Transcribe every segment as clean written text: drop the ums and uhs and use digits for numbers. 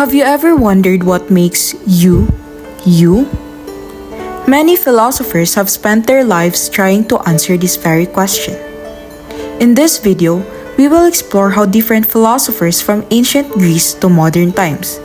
Have you ever wondered what makes you, you? Many philosophers have spent their lives trying to answer this very question. In this video, we will explore how different philosophers from ancient Greece to modern times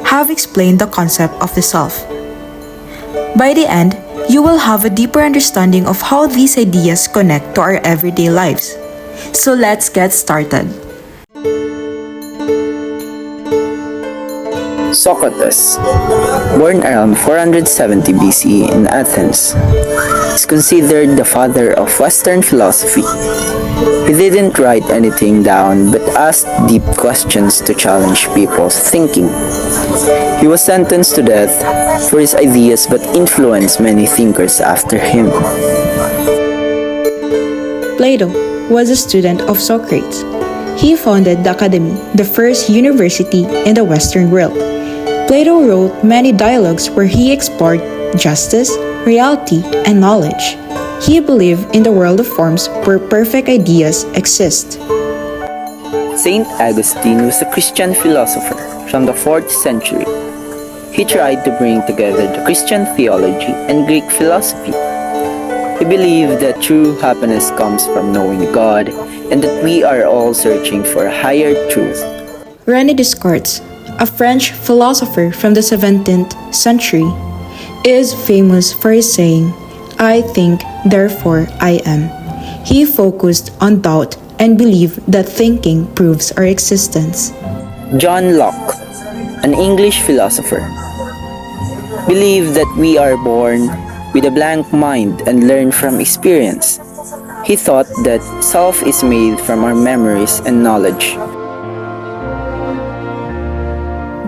have explained the concept of the self. By the end, you will have a deeper understanding of how these ideas connect to our everyday lives. So let's get started. Socrates, born around 470 BCE in Athens, is considered the father of Western philosophy. He didn't write anything down but asked deep questions to challenge people's thinking. He was sentenced to death for his ideas but influenced many thinkers after him. Plato was a student of Socrates. He founded the Academy, the first university in the Western world. Plato wrote many dialogues where he explored justice, reality, and knowledge. He believed in the world of forms where perfect ideas exist. Saint Augustine was a Christian philosopher from the 4th century. He tried to bring together the Christian theology and Greek philosophy. He believed that true happiness comes from knowing God and that we are all searching for a higher truth. Renie Descartes, a French philosopher from the 17th century, is famous for his saying, "I think, therefore I am." He focused on doubt and believed that thinking proves our existence. John Locke, an English philosopher, believed that we are born with a blank mind and learn from experience. He thought that self is made from our memories and knowledge.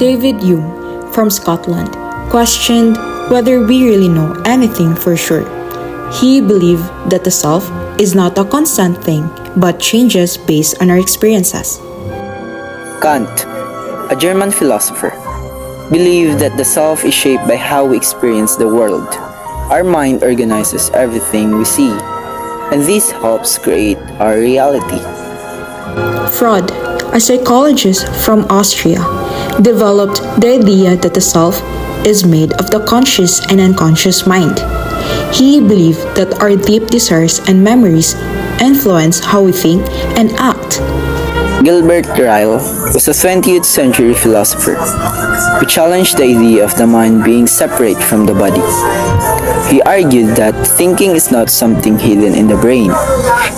David Hume, from Scotland, questioned whether we really know anything for sure. He believed that the self is not a constant thing, but changes based on our experiences. Kant, a German philosopher, believed that the self is shaped by how we experience the world. Our mind organizes everything we see, and this helps create our reality. Freud, a psychologist from Austria, developed the idea that the self is made of the conscious and unconscious mind. He believed that our deep desires and memories influence how we think and act. Gilbert Ryle was a 20th century philosopher who challenged the idea of the mind being separate from the body. He argued that thinking is not something hidden in the brain,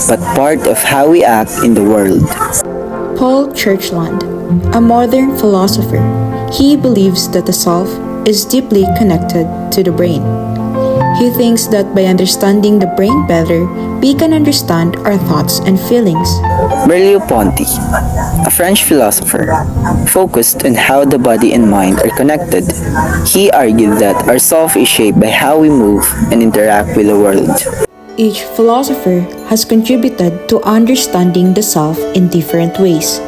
but part of how we act in the world. Paul Churchland, a modern philosopher, he believes that the self is deeply connected to the brain. He thinks that by understanding the brain better, we can understand our thoughts and feelings. Merleau-Ponty, a French philosopher, focused on how the body and mind are connected. He argued that our self is shaped by how we move and interact with the world. Each philosopher has contributed to understanding the self in different ways.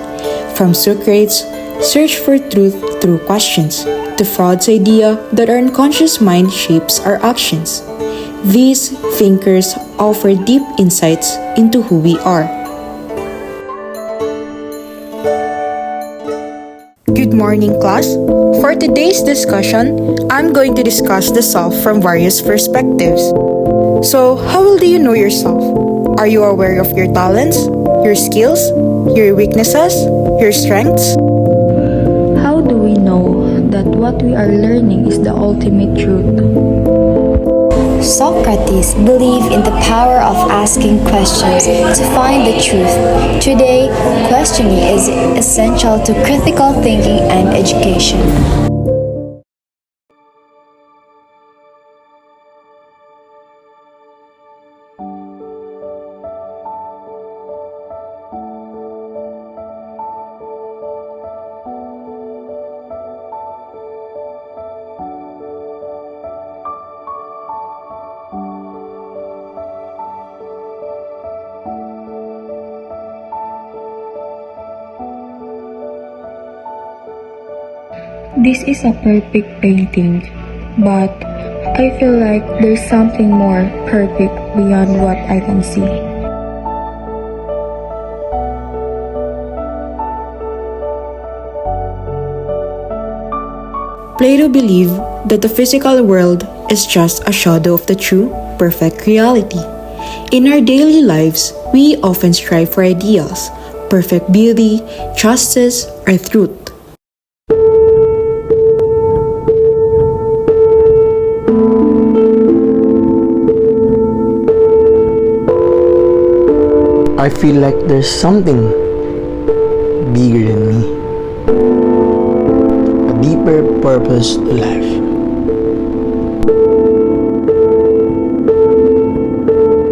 From Socrates' search for truth through questions, to Freud's idea that our unconscious mind shapes our actions. These thinkers offer deep insights into who we are. Good morning, class. For today's discussion, I'm going to discuss the self from various perspectives. So, how well do you know yourself? Are you aware of your talents, your skills, your weaknesses, your strengths? How do we know that what we are learning is the ultimate truth? Socrates believed in the power of asking questions to find the truth. Today, questioning is essential to critical thinking and education. This is a perfect painting, but I feel like there's something more perfect beyond what I can see. Plato believed that the physical world is just a shadow of the true, perfect reality. In our daily lives, we often strive for ideals, perfect beauty, justice, or truth. I feel like there's something bigger than me. A deeper purpose to life.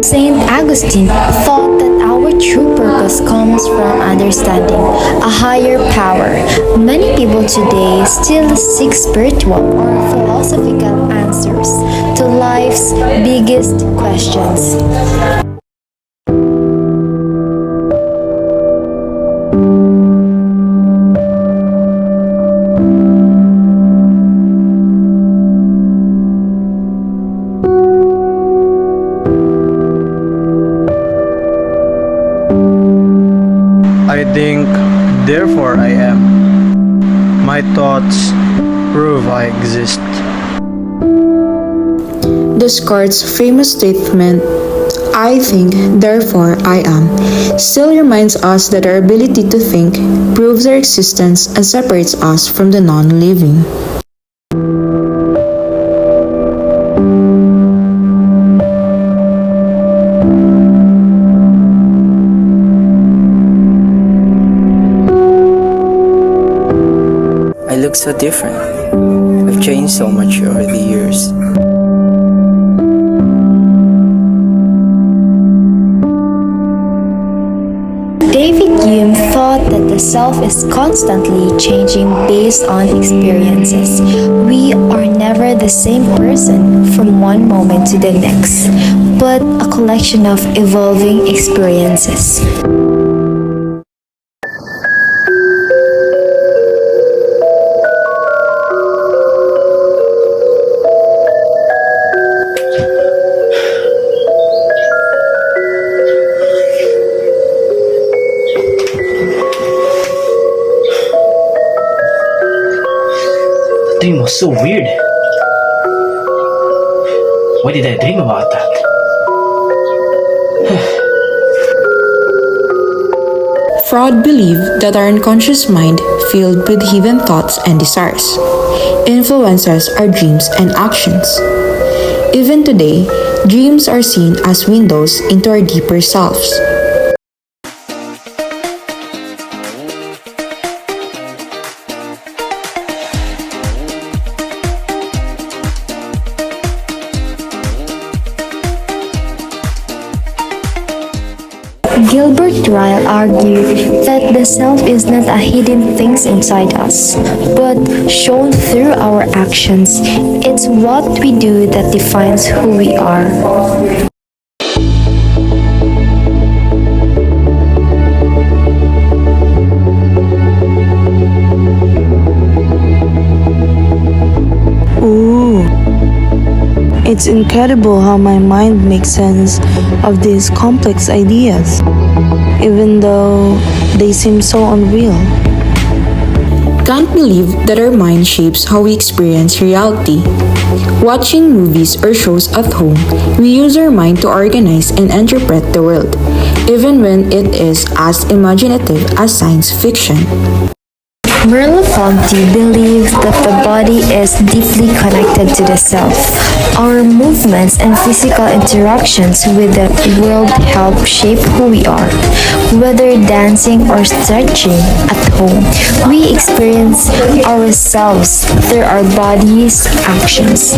Saint Augustine thought that our true purpose comes from understanding a higher power. Many people today still seek spiritual or philosophical answers to life's biggest questions. I think, therefore I am. My thoughts prove I exist. Descartes' famous statement, "I think, therefore I am," still reminds us that our ability to think proves our existence and separates us from the non-living. I look so different. I've changed so much over the years. David Hume thought that the self is constantly changing based on experiences. We are never the same person from one moment to the next, but a collection of evolving experiences. The dream was so weird. Why did I dream about that? Freud believed that our unconscious mind, filled with hidden thoughts and desires, influences our dreams and actions. Even today, dreams are seen as windows into our deeper selves. Gilbert Ryle argued that the self is not a hidden thing inside us, but shown through our actions. It's what we do that defines who we are. Ooh. It's incredible how my mind makes sense of these complex ideas, even though they seem so unreal. Kant believed that our mind shapes how we experience reality. Watching movies or shows at home, we use our mind to organize and interpret the world, even when it is as imaginative as science fiction. Merleau-Ponty believes that the body is deeply connected to the self. Our movements and physical interactions with the world help shape who we are. Whether dancing or stretching at home, we experience ourselves through our body's actions.